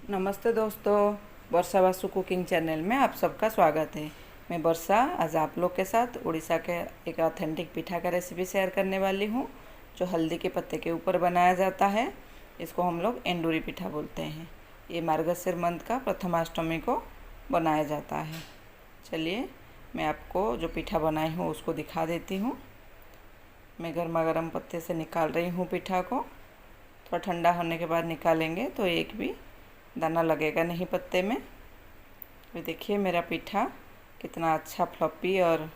नमस्ते दोस्तों, वर्षा Vasu cooking channel में आप सबका स्वागत है। मैं वर्षा आज आप लोग के साथ उड़ीसा के एक ऑथेंटिक पिठा का रेसिपी शेयर करने वाली हूँ, जो हल्दी के पत्ते के ऊपर बनाया जाता है। इसको हम लोग एंडूरी पिठा बोलते हैं। ये मार्गशीर मास का प्रथमाष्टमी को बनाया जाता है। चलिए मैं आपको जो पिठा बनाई हूँ उसको दिखा देती हूँ। मैं गर्मा गर्म पत्ते से निकाल रही हूँ पिठा को। थोड़ा ठंडा होने के बाद निकालेंगे तो एक भी दाना लगेगा नहीं पत्ते में। ये देखिए मेरा पिठा कितना अच्छा फ्लॉपी और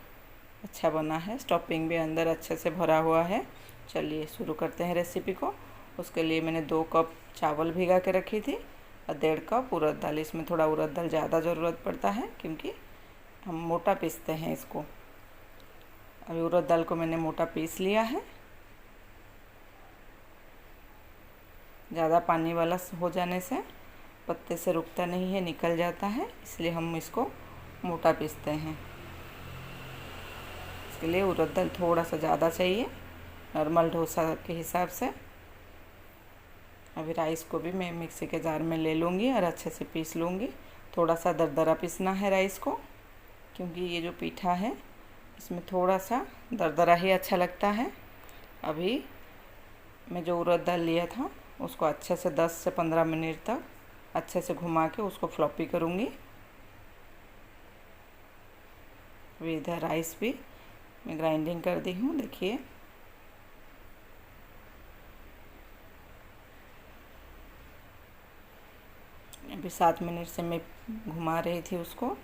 अच्छा बना है। स्टफिंग भी अंदर अच्छे से भरा हुआ है। चलिए शुरू करते हैं रेसिपी को। उसके लिए मैंने 2 कप चावल भिगा के रखी थी और 1.5 कप उड़द दाल। इसमें थोड़ा उड़द दाल ज़्यादा ज़रूरत पड़ता है क्योंकि हम मोटा पीसते हैं इसको। अभी उड़द दाल को मैंने मोटा पीस लिया है। ज़्यादा पानी वाला हो जाने से पत्ते से रुकता नहीं है, निकल जाता है, इसलिए हम इसको मोटा पीसते हैं। इसके लिए उड़द दाल थोड़ा सा ज़्यादा चाहिए, नॉर्मल डोसा के हिसाब से। अभी राइस को भी मैं मिक्सी के जार में ले लूँगी और अच्छे से पीस लूँगी। थोड़ा सा दरदरा पीसना है राइस को, क्योंकि ये जो पीठा है इसमें थोड़ा सा दरदरा ही अच्छा लगता है। अभी मैं जो उड़द दाल लिया था उसको अच्छे से 10 से 15 मिनट तक अच्छे से घुमा के उसको फ्लॉपी करूँगी। अभी इधर राइस भी मैं ग्राइंडिंग कर दी हूँ, देखिए। अभी 7 मिनट से मैं घुमा रही थी उसको,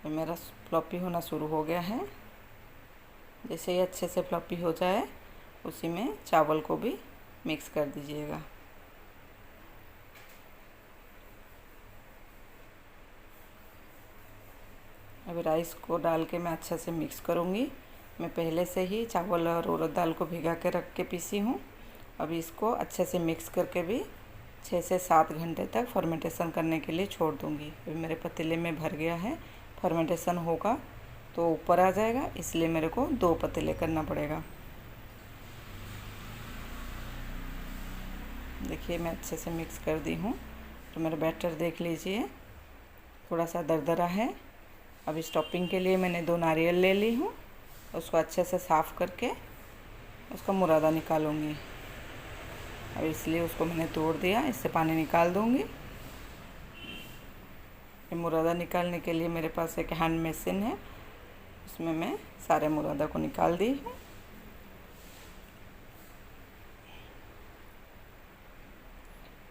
तो मेरा फ्लॉपी होना शुरू हो गया है। जैसे ही अच्छे से फ्लॉपी हो जाए उसी में चावल को भी मिक्स कर दीजिएगा। अभी राइस को डाल के मैं अच्छे से मिक्स करूँगी। मैं पहले से ही चावल और उड़द दाल को भिगा के रख के पीसी हूँ। अभी इसको अच्छे से मिक्स करके भी 6 से 7 घंटे तक फर्मेंटेशन करने के लिए छोड़ दूँगी। अभी मेरे पतीले में भर गया है। फर्मेंटेशन होगा तो ऊपर आ जाएगा, इसलिए मेरे को 2 पतीले करना पड़ेगा। देखिए मैं अच्छे से मिक्स कर दी हूँ। तो मेरा बैटर देख लीजिए, थोड़ा सा दरदरा है। अभी स्टफिंग के लिए मैंने 2 नारियल ले ली हूँ। उसको अच्छे से साफ़ करके उसका मुरादा निकालूंगी। अब इसलिए उसको मैंने तोड़ दिया, इससे पानी निकाल दूंगी। ये मुरादा निकालने के लिए मेरे पास एक हैंड मशीन है, उसमें मैं सारे मुरादा को निकाल दी हूँ।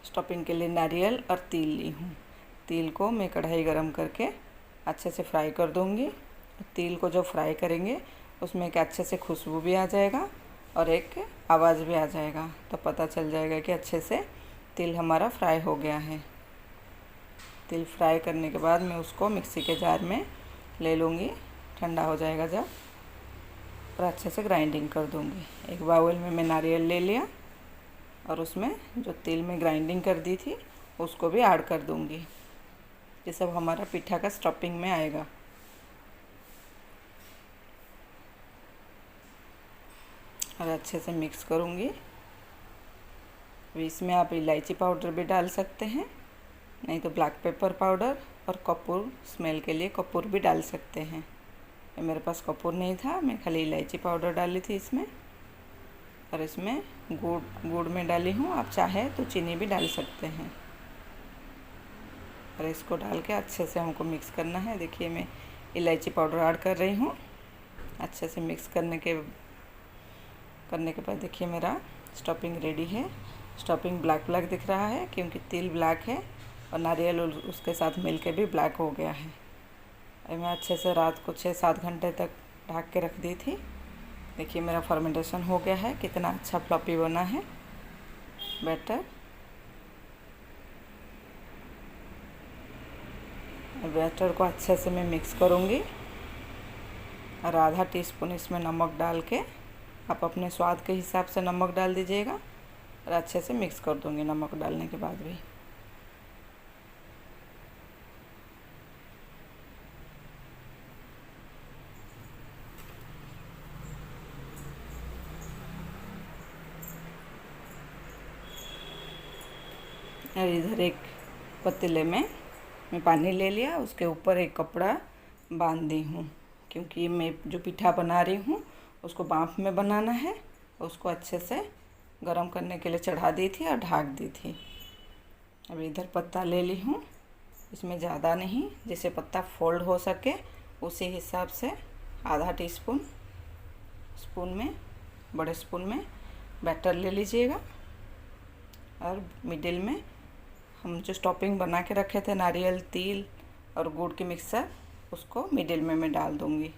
स्टफिंग के लिए नारियल और तिल ली हूँ। तिल को मैं कढ़ाई गरम करके अच्छे से फ्राई कर दूँगी। तिल को जब फ्राई करेंगे उसमें एक अच्छे से खुशबू भी आ जाएगा और एक आवाज़ भी आ जाएगा, तो पता चल जाएगा कि अच्छे से तिल हमारा फ्राई हो गया है। तिल फ्राई करने के बाद मैं उसको मिक्सी के जार में ले लूँगी। ठंडा हो जाएगा जब, और अच्छे से ग्राइंडिंग कर दूँगी। एक बाउल में मैं नारियल ले लिया और उसमें जो तिल में ग्राइंडिंग कर दी थी उसको भी ऐड कर दूँगी। ये सब हमारा पिठा का स्टफिंग में आएगा। और अच्छे से मिक्स करूँगी। इसमें आप इलायची पाउडर भी डाल सकते हैं, नहीं तो ब्लैक पेपर पाउडर और कपूर, स्मेल के लिए कपूर भी डाल सकते हैं। मेरे पास कपूर नहीं था, मैं खाली इलायची पाउडर डाली थी इसमें। और इसमें गुड़ में डाली हूँ, आप चाहे तो चीनी भी डाल सकते हैं। और इसको डाल के अच्छे से हमको मिक्स करना है। देखिए मैं इलायची पाउडर ऐड कर रही हूँ। अच्छे से मिक्स करने के बाद देखिए मेरा स्टफिंग रेडी है। स्टफिंग ब्लैक ब्लैक दिख रहा है क्योंकि तिल ब्लैक है और नारियल उसके साथ मिलके भी ब्लैक हो गया है। और मैं अच्छे से रात को 6-7 घंटे तक ढक के रख दी थी। देखिए मेरा फर्मेंटेशन हो गया है, कितना अच्छा फ्लॉपी बना है बैटर। बैटर को अच्छे से मैं मिक्स करूँगी और आधा टीस्पून इसमें नमक डाल के, आप अपने स्वाद के हिसाब से नमक डाल दीजिएगा। और अच्छे से मिक्स कर दूँगी नमक डालने के बाद भी। और इधर एक पतीले में मैं पानी ले लिया, उसके ऊपर एक कपड़ा बांध दी हूँ, क्योंकि मैं जो पिठा बना रही हूँ उसको भाप में बनाना है। उसको अच्छे से गरम करने के लिए चढ़ा दी थी और ढक दी थी। अब इधर पत्ता ले ली हूँ, इसमें ज़्यादा नहीं, जिससे पत्ता फोल्ड हो सके उसी हिसाब से आधा टीस्पून में बड़े स्पून में बैटर ले लीजिएगा। और मिडिल में हम जो स्टॉपिंग बना के रखे थे नारियल, तिल और गुड़ की मिक्सर, उसको मिडिल में मैं डाल दूँगी।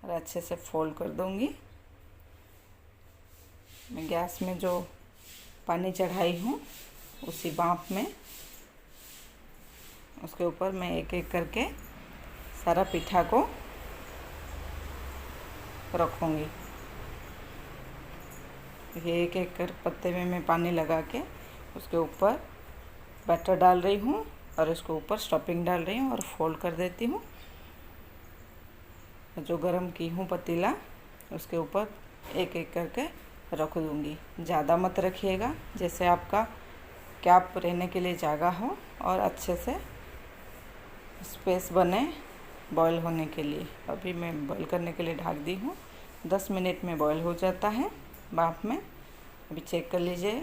और अच्छे से फोल्ड कर दूँगी। मैं गैस में जो पानी चढ़ाई हूँ उसी भाप में, उसके ऊपर मैं एक एक करके सारा पिठा को रखूँगी। ये एक एक कर पत्ते में मैं पानी लगा के उसके ऊपर बैटर डाल रही हूँ और इसके ऊपर स्टफिंग डाल रही हूँ और फोल्ड कर देती हूँ। जो गरम की हूँ पतीला, उसके ऊपर एक एक करके रख दूँगी। ज़्यादा मत रखिएगा, जैसे आपका कैप रहने के लिए जगह हो और अच्छे से स्पेस बने बॉईल होने के लिए। अभी मैं बॉईल करने के लिए ढक दी हूँ। 10 मिनट में बॉईल हो जाता है भाप में। अभी चेक कर लीजिए,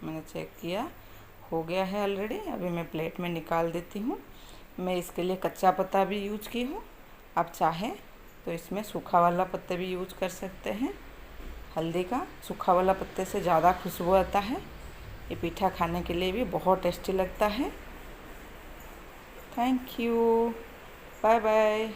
मैंने चेक किया, हो गया है ऑलरेडी। अभी मैं प्लेट में निकाल देती हूँ। मैं इसके लिए कच्चा पत्ता भी यूज की हूँ, आप चाहें तो इसमें सूखा वाला पत्ते भी यूज कर सकते हैं। हल्दी का सूखा वाला पत्ते से ज़्यादा खुशबू आता है। ये पीठा खाने के लिए भी बहुत टेस्टी लगता है। Thank you, bye bye.